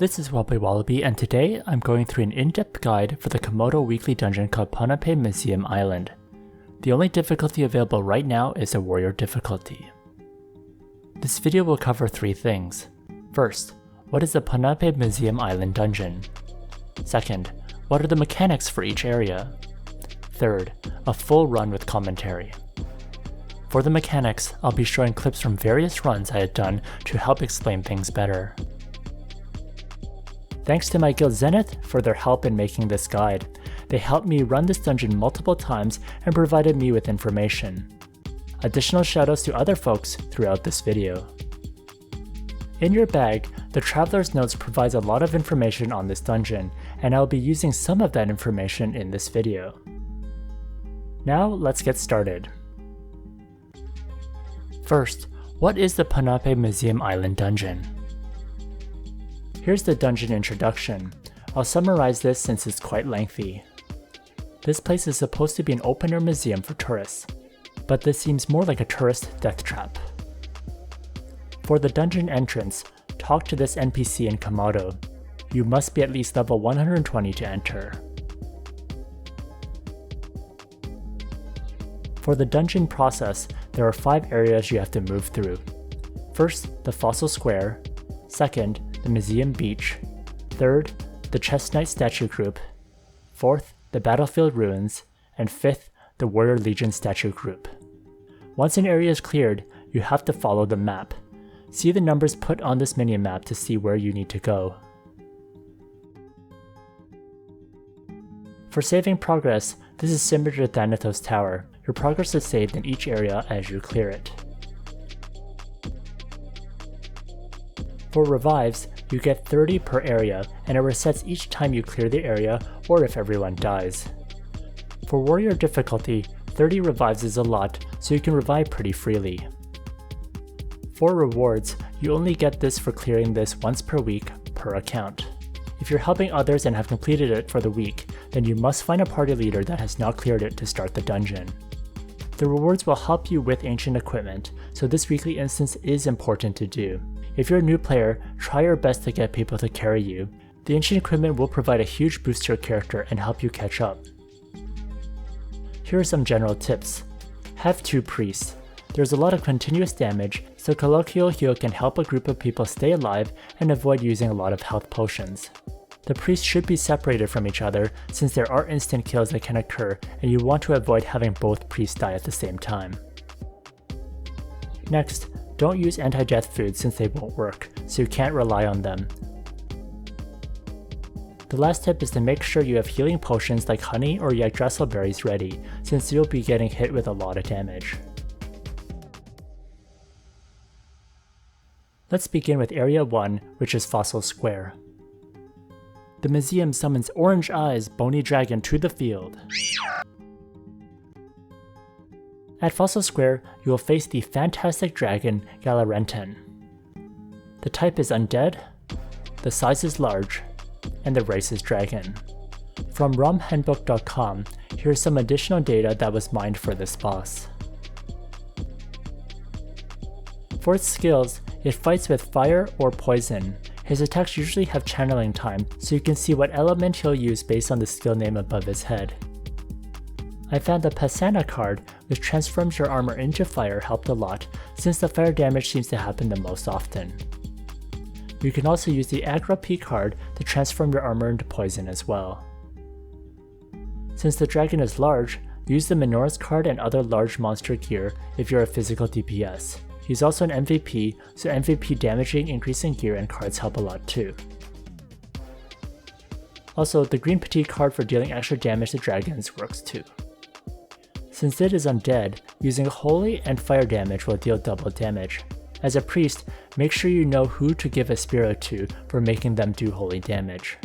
This is Wobbly Wallaby, and today I'm going through an in-depth guide for the Comodo weekly dungeon called Ponape Museum Island. The only difficulty available right now is a warrior difficulty. This video will cover 3 things. First, what is the Ponape Museum Island dungeon? Second, what are the mechanics for each area? Third, a full run with commentary. For the mechanics, I'll be showing clips from various runs I had done to help explain things better. Thanks to my guild Zenith for their help in making this guide. They helped me run this dungeon multiple times and provided me with information. Additional shoutouts to other folks throughout this video. In your bag, the Traveler's Notes provides a lot of information on this dungeon, and I'll be using some of that information in this video. Now let's get started. First, what is the Ponape Museum Island dungeon? Here's the dungeon introduction. I'll summarize this since it's quite lengthy. This place is supposed to be an open-air museum for tourists, but this seems more like a tourist death trap. For the dungeon entrance, talk to this NPC in Comodo. You must be at least level 120 to enter. For the dungeon process, there are 5 areas you have to move through. First, the Fossil Square. Second, the Museum Beach. Third, the Chest Knight Statue Group. Fourth, the Battlefield Ruins. And fifth, the Warrior Legion Statue Group. Once an area is cleared, you have to follow the map. See the numbers put on this mini-map to see where you need to go. For saving progress, this is similar to Thanatos Tower. Your progress is saved in each area as you clear it. For revives, you get 30 per area, and it resets each time you clear the area or if everyone dies. For warrior difficulty, 30 revives is a lot, so you can revive pretty freely. For rewards, you only get this for clearing this once per week per account. If you're helping others and have completed it for the week, then you must find a party leader that has not cleared it to start the dungeon. The rewards will help you with ancient equipment, so this weekly instance is important to do. If you're a new player, try your best to get people to carry you. The ancient equipment will provide a huge boost to your character and help you catch up. Here are some general tips. Have 2 priests. There's a lot of continuous damage, so Colloquial Heal can help a group of people stay alive and avoid using a lot of health potions. The priests should be separated from each other since there are instant kills that can occur and you want to avoid having both priests die at the same time. Next, don't use anti-death foods since they won't work, so you can't rely on them. The last tip is to make sure you have healing potions like honey or Yggdrasil berries ready, since you'll be getting hit with a lot of damage. Let's begin with Area 1, which is Fossil Square. The museum summons Orange Eyes Bony Dragon to the field. At Fossil Square, you will face the fantastic dragon Galarenten. The type is undead, the size is large, and the race is dragon. From romhandbook.com, here's some additional data that was mined for this boss. For its skills, it fights with fire or poison. His attacks usually have channeling time, so you can see what element he'll use based on the skill name above his head. I found the Pasana card, which transforms your armor into fire, helped a lot, since the fire damage seems to happen the most often. You can also use the Agra P card to transform your armor into poison as well. Since the dragon is large, use the Minora's card and other large monster gear if you're a physical DPS. He's also an MVP, so MVP damaging increasing gear and cards help a lot too. Also, the Green Petite card for dealing extra damage to dragons works too. Since it is undead, using holy and fire damage will deal double damage. As a priest, make sure you know who to give a Spiro to for making them do holy damage.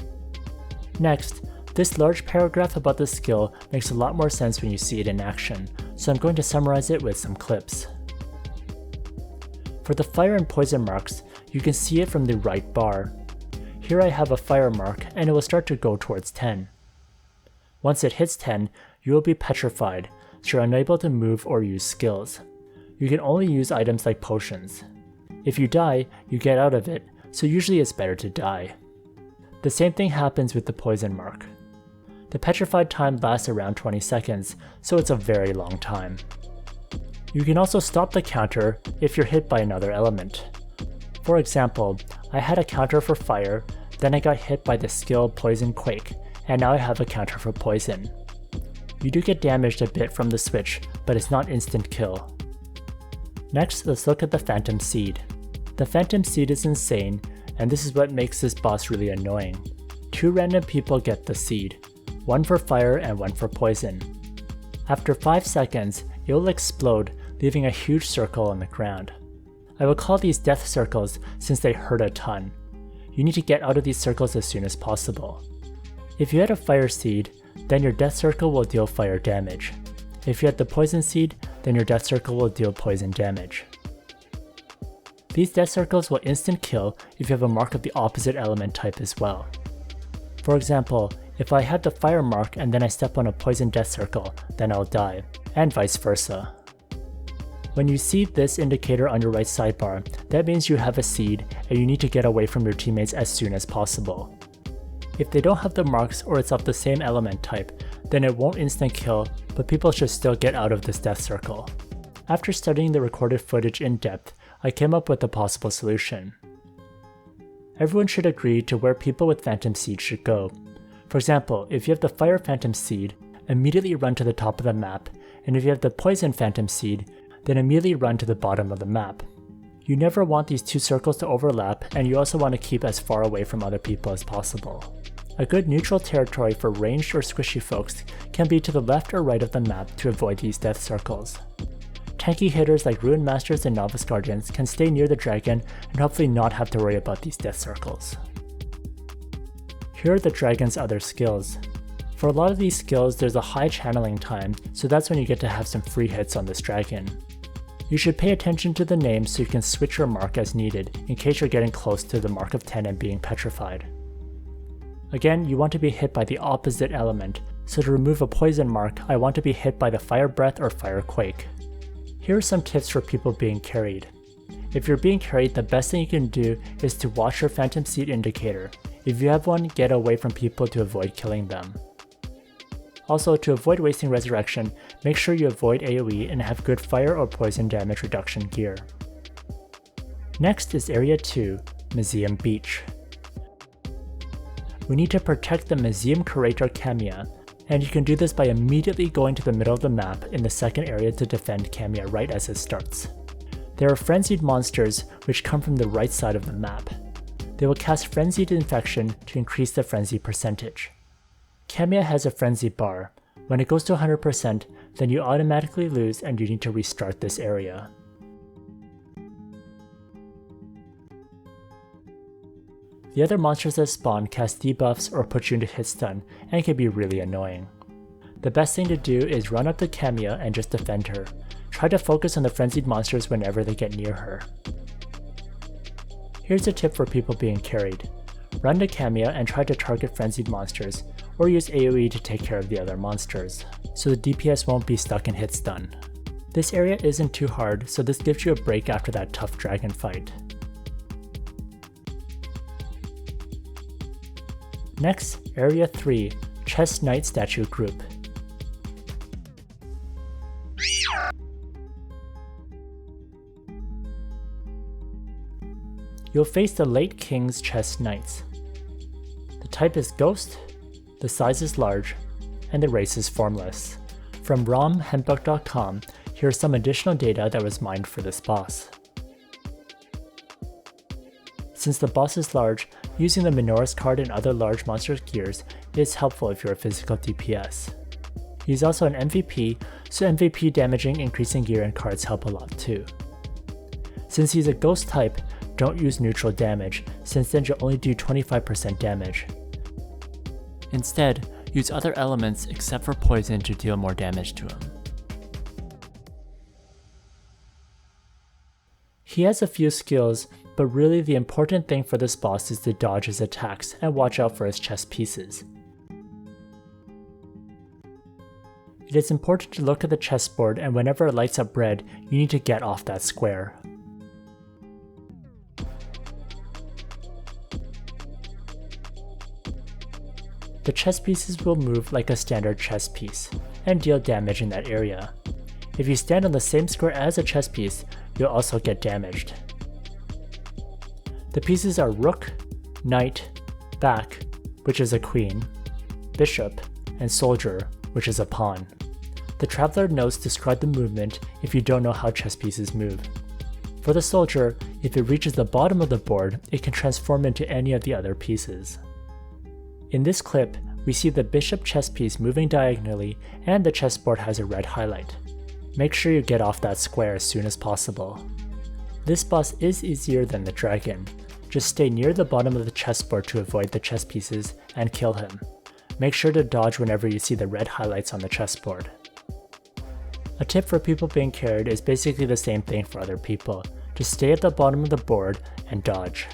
Next, this large paragraph about the skill makes a lot more sense when you see it in action, so I'm going to summarize it with some clips. For the fire and poison marks, you can see it from the right bar. Here I have a fire mark and it will start to go towards 10. Once it hits 10, you will be petrified, so you're unable to move or use skills. You can only use items like potions. If you die, you get out of it, so usually it's better to die. The same thing happens with the poison mark. The petrified time lasts around 20 seconds, so it's a very long time. You can also stop the counter if you're hit by another element. For example, I had a counter for fire, then I got hit by the skill Poison Quake, and now I have a counter for poison. You do get damaged a bit from the switch, but it's not instant kill. Next, let's look at the Phantom Seed. The Phantom Seed is insane, and this is what makes this boss really annoying. 2 random people get the seed, one for fire and one for poison. After 5 seconds, it will explode, leaving a huge circle on the ground. I will call these death circles since they hurt a ton. You need to get out of these circles as soon as possible. If you had a fire seed, then your death circle will deal fire damage. If you had the poison seed, then your death circle will deal poison damage. These death circles will instant kill if you have a mark of the opposite element type as well. For example, if I had the fire mark and then I step on a poison death circle, then I'll die, and vice versa. When you see this indicator on your right sidebar, that means you have a seed and you need to get away from your teammates as soon as possible. If they don't have the marks or it's of the same element type, then it won't instant kill, but people should still get out of this death circle. After studying the recorded footage in depth, I came up with a possible solution. Everyone should agree to where people with Phantom Seed should go. For example, if you have the Fire Phantom Seed, immediately run to the top of the map, and if you have the Poison Phantom Seed, then immediately run to the bottom of the map. You never want these 2 circles to overlap, and you also want to keep as far away from other people as possible. A good neutral territory for ranged or squishy folks can be to the left or right of the map to avoid these death circles. Tanky hitters like Ruin Masters and Novice Guardians can stay near the dragon and hopefully not have to worry about these death circles. Here are the dragon's other skills. For a lot of these skills, there's a high channeling time, so that's when you get to have some free hits on this dragon. You should pay attention to the names so you can switch your mark as needed in case you're getting close to the mark of 10 and being petrified. Again, you want to be hit by the opposite element, so to remove a poison mark, I want to be hit by the Fire Breath or Fire Quake. Here are some tips for people being carried. If you're being carried, the best thing you can do is to watch your Phantom Seed indicator. If you have one, get away from people to avoid killing them. Also, to avoid wasting resurrection, make sure you avoid AoE and have good fire or poison damage reduction gear. Next is Area 2, Museum Beach. We need to protect the Museum Curator Kamiya, and you can do this by immediately going to the middle of the map in the second area to defend Kamiya right as it starts. There are frenzied monsters which come from the right side of the map. They will cast Frenzied Infection to increase the frenzy percentage. Kamiya has a frenzy bar. When it goes to 100%, then you automatically lose and you need to restart this area. The other monsters that spawn cast debuffs or put you into hit stun and can be really annoying. The best thing to do is run up to Kamiya and just defend her. Try to focus on the frenzied monsters whenever they get near her. Here's a tip for people being carried. Run to Kamiya and try to target frenzied monsters, or use AoE to take care of the other monsters, so the DPS won't be stuck in hit stun. This area isn't too hard, so this gives you a break after that tough dragon fight. Next, Area 3, Chess Knight Statue Group. You'll face the late King's Chess Knights. The type is Ghost, the size is large, and the race is formless. From romhempbook.com, here's some additional data that was mined for this boss. Since the boss is large, using the Minoris card and other large monster gears is helpful if you're a physical DPS. He's also an MVP, so MVP damaging increasing gear and cards help a lot too. Since he's a ghost type, don't use neutral damage, since then you'll only do 25% damage. Instead, use other elements except for poison to deal more damage to him. He has a few skills, but really the important thing for this boss is to dodge his attacks and watch out for his chess pieces. It is important to look at the chessboard, and whenever it lights up red, you need to get off that square. the chess pieces will move like a standard chess piece and deal damage in that area. If you stand on the same square as a chess piece, you'll also get damaged. The pieces are rook, knight, back, which is a queen, bishop, and soldier, which is a pawn. The traveler notes describe the movement if you don't know how chess pieces move. For the soldier, if it reaches the bottom of the board, it can transform into any of the other pieces. In this clip, we see the bishop chess piece moving diagonally and the chessboard has a red highlight. Make sure you get off that square as soon as possible. This boss is easier than the dragon. Just stay near the bottom of the chessboard to avoid the chess pieces and kill him. Make sure to dodge whenever you see the red highlights on the chessboard. A tip for people being carried is basically the same thing for other people. Just stay at the bottom of the board and dodge.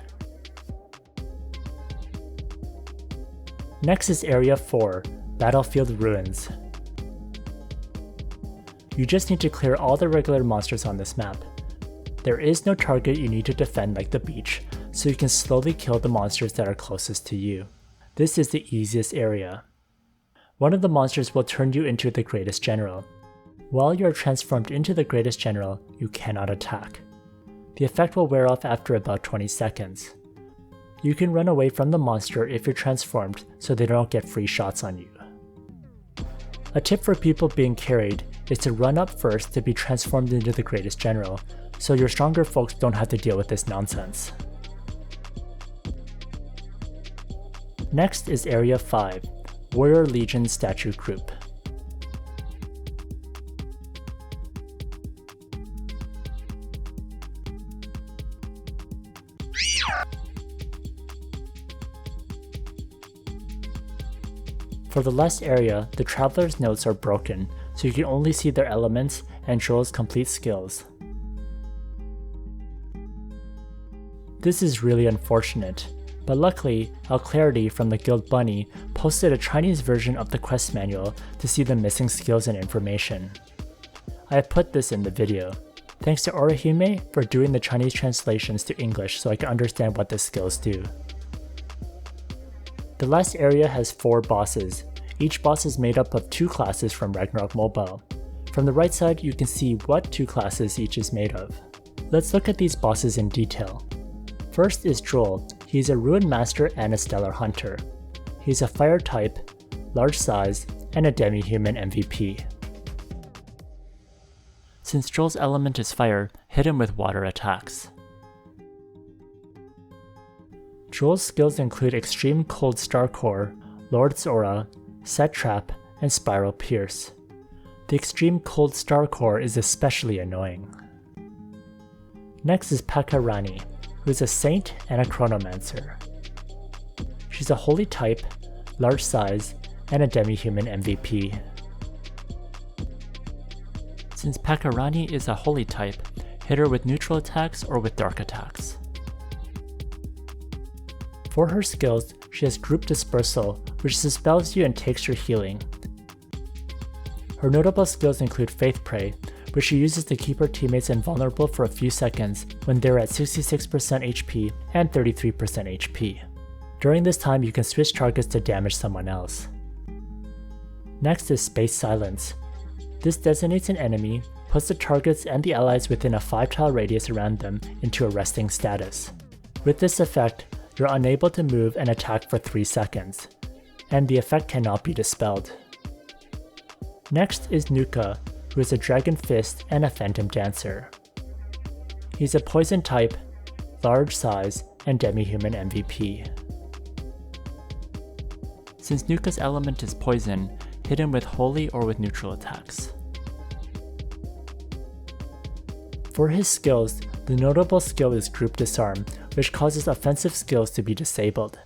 Next is Area 4, Battlefield Ruins. You just need to clear all the regular monsters on this map. There is no target you need to defend like the beach, so you can slowly kill the monsters that are closest to you. This is the easiest area. One of the monsters will turn you into the Greatest General. While you are transformed into the Greatest General, you cannot attack. The effect will wear off after about 20 seconds. You can run away from the monster if you're transformed so they don't get free shots on you. A tip for people being carried is to run up first to be transformed into the Greatest General, so your stronger folks don't have to deal with this nonsense. Next is Area 5, Warrior Legion Statue Group. For the last area, the traveler's notes are broken, so you can only see their elements and Joel's complete skills. This is really unfortunate, but luckily, Clarity from the Guild Bunny posted a Chinese version of the quest manual to see the missing skills and information. I have put this in the video. Thanks to Orihime for doing the Chinese translations to English so I can understand what the skills do. The last area has 4 bosses. Each boss is made up of 2 classes from Ragnarok Mobile. From the right side, you can see what 2 classes each is made of. Let's look at these bosses in detail. First is Joel. He's a Ruin Master and a Stellar Hunter. He's a Fire type, large size, and a demi-human MVP. Since Joel's element is fire, hit him with water attacks. Joel's skills include Extreme Cold Star Core, Lord's Aura, Set Trap, and Spiral Pierce. The Extreme Cold Star Core is especially annoying. Next is Pakarani, who is a Saint and a Chronomancer. She's a Holy type, large size, and a demi-human MVP. Since Pakarani is a Holy type, hit her with neutral attacks or with dark attacks. For her skills, she has Group Dispersal, which dispels you and takes your healing. Her notable skills include Faith Prey, which she uses to keep her teammates invulnerable for a few seconds when they're at 66% HP and 33% HP. During this time, you can switch targets to damage someone else. Next is Space Silence. This designates an enemy, puts the targets and the allies within a 5-tile radius around them into a resting status. With this effect, you're unable to move and attack for 3 seconds, and the effect cannot be dispelled. Next is Nuka, who is a Dragon Fist and a Phantom Dancer. He's a Poison type, large size, and demi-human MVP. Since Nuka's element is poison, hit him with holy or with neutral attacks. For his skills, the notable skill is Group Disarm, which causes offensive skills to be disabled.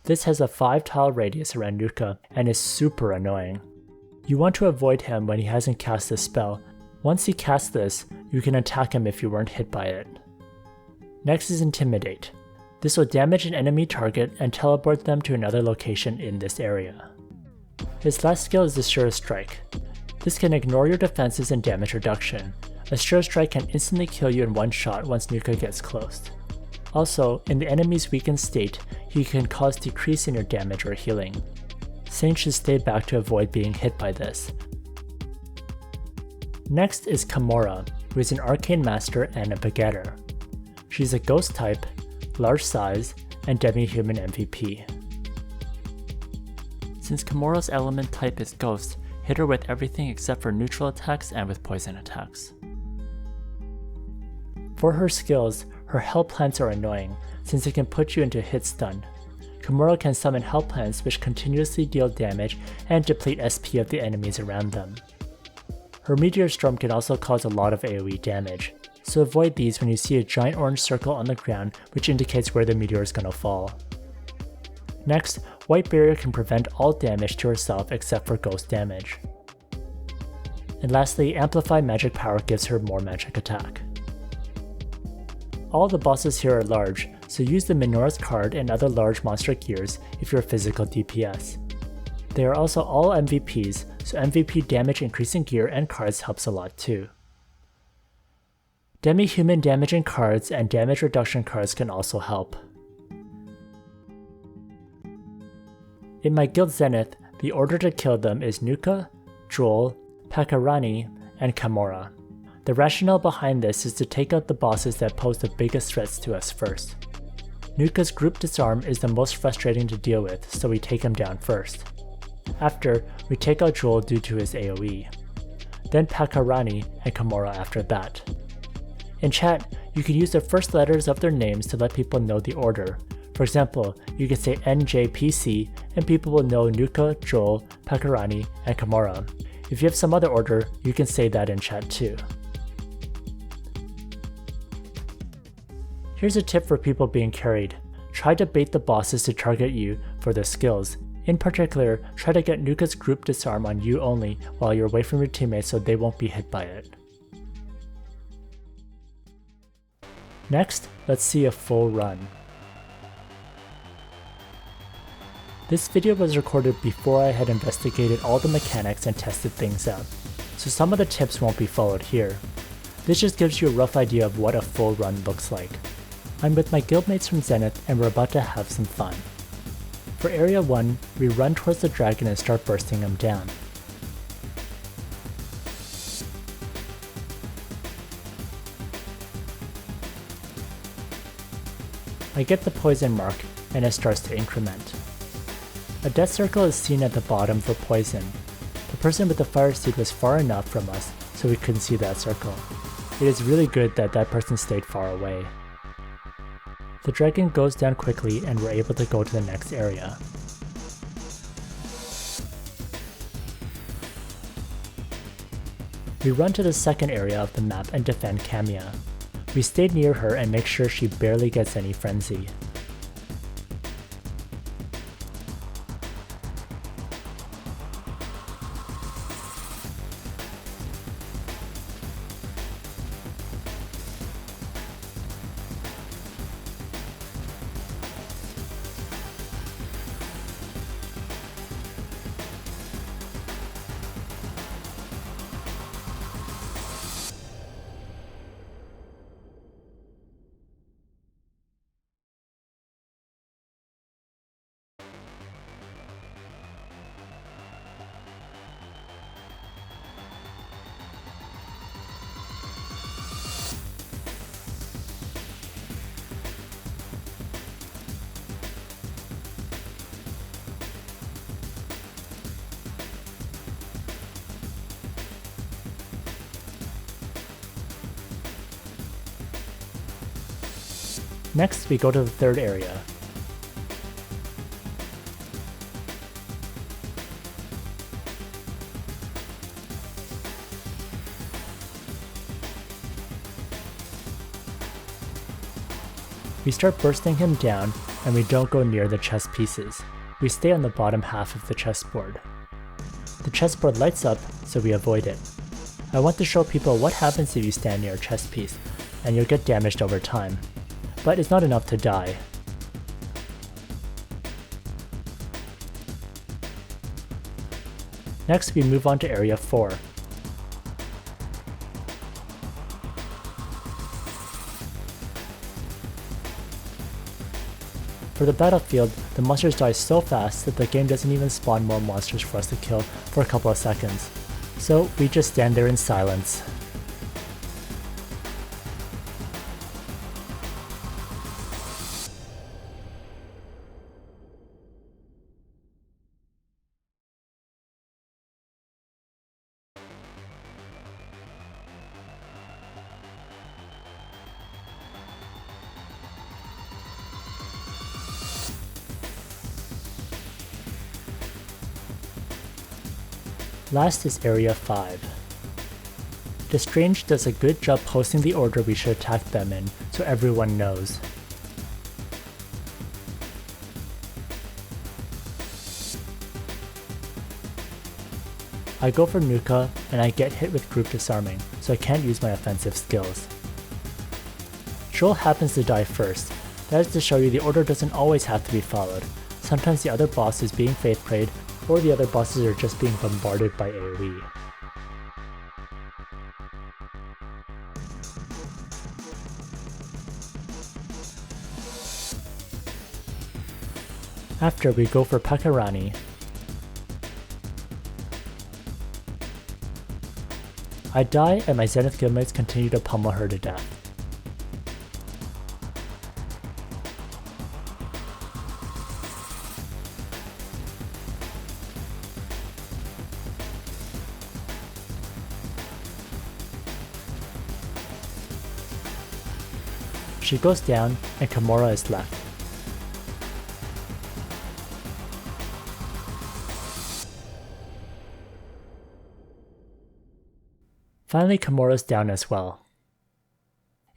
This has a 5-tile radius around Nuka and is super annoying. You want to avoid him when he hasn't cast this spell. Once he casts this, you can attack him if you weren't hit by it. Next is Intimidate. This will damage an enemy target and teleport them to another location in this area. His last skill is the Sure Strike. This can ignore your defenses and damage reduction. A Sure Strike can instantly kill you in one shot once Nuka gets close. Also, in the enemy's weakened state, he can cause decrease in your damage or healing. Saints should stay back to avoid being hit by this. Next is Comodo, who is an arcane master and a begetter. She's a ghost type, large size, and demi-human MVP. Since Comodo's element type is ghost, hit her with everything except for neutral attacks and with poison attacks. For her skills, her hell plants are annoying, since it can put you into hit stun. Comodo can summon hell plants which continuously deal damage and deplete SP of the enemies around them. Her meteor storm can also cause a lot of AoE damage, so avoid these when you see a giant orange circle on the ground which indicates where the meteor is gonna fall. Next, White Barrier can prevent all damage to herself except for ghost damage. And lastly, Amplified Magic Power gives her more magic attack. All the bosses here are large, so use the Minora's card and other large monster gears if you're a physical DPS. They are also all MVPs, so MVP damage increasing gear and cards helps a lot too. Demi-human damaging cards and damage reduction cards can also help. In my guild Zenith, the order to kill them is Nuka, Joel, Pakarani, and Kamora. The rationale behind this is to take out the bosses that pose the biggest threats to us first. Nuka's group disarm is the most frustrating to deal with, so we take him down first. After, we take out Joel due to his AoE. Then Pakarani and Kamora after that. In chat, you can use the first letters of their names to let people know the order. For example, you can say NJPC and people will know Nuka, Joel, Pakarani, and Kamora. If you have some other order, you can say that in chat too. Here's a tip for people being carried. Try to bait the bosses to target you for their skills. In particular, try to get Nuka's group disarm on you only while you're away from your teammates so they won't be hit by it. Next, let's see a full run. This video was recorded before I had investigated all the mechanics and tested things out, so some of the tips won't be followed here. This just gives you a rough idea of what a full run looks like. I'm with my guildmates from Zenith and we're about to have some fun. For Area 1, we run towards the dragon and start bursting him down. I get the poison mark and it starts to increment. A death circle is seen at the bottom for poison. The person with the fire seed was far enough from us so we couldn't see that circle. It is really good that that person stayed far away. The dragon goes down quickly and we're able to go to the next area. We run to the second area of the map and defend Kamiya. We stay near her and make sure she barely gets any frenzy. Next, we go to the third area. We start bursting him down, and we don't go near the chess pieces. We stay on the bottom half of the chessboard. The chessboard lights up, so we avoid it. I want to show people what happens if you stand near a chess piece, and you'll get damaged over time. But it's not enough to die. Next, we move on to Area 4. For For the battlefield, the monsters die so fast that the game doesn't even spawn more monsters for us to kill for a couple of seconds. So we just stand there in silence. Last is Area 5. The Strange does a good job posting the order we should attack them in, so everyone knows. I go for Nuka, and I get hit with group disarming, so I can't use my offensive skills. Joel happens to die first. That is to show you the order doesn't always have to be followed. Sometimes the other boss is being faith prayed, or the other bosses are just being bombarded by AoE. After, we go for Pakarani. I die, and my Zenith guildmates continue to pummel her to death. She goes down, and Kimura is left. Finally, Kimura's down as well.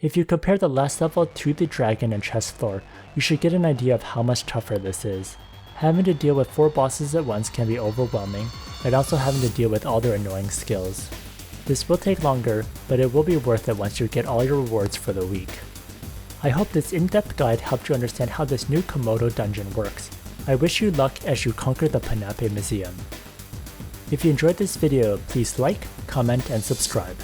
If you compare the last level to the dragon and chest floor, you should get an idea of how much tougher this is. Having to deal with 4 bosses at once can be overwhelming, and also having to deal with all their annoying skills. This will take longer, but it will be worth it once you get all your rewards for the week. I hope this in-depth guide helped you understand how this new Comodo dungeon works. I wish you luck as you conquer the Ponape Museum. If you enjoyed this video, please like, comment, and subscribe.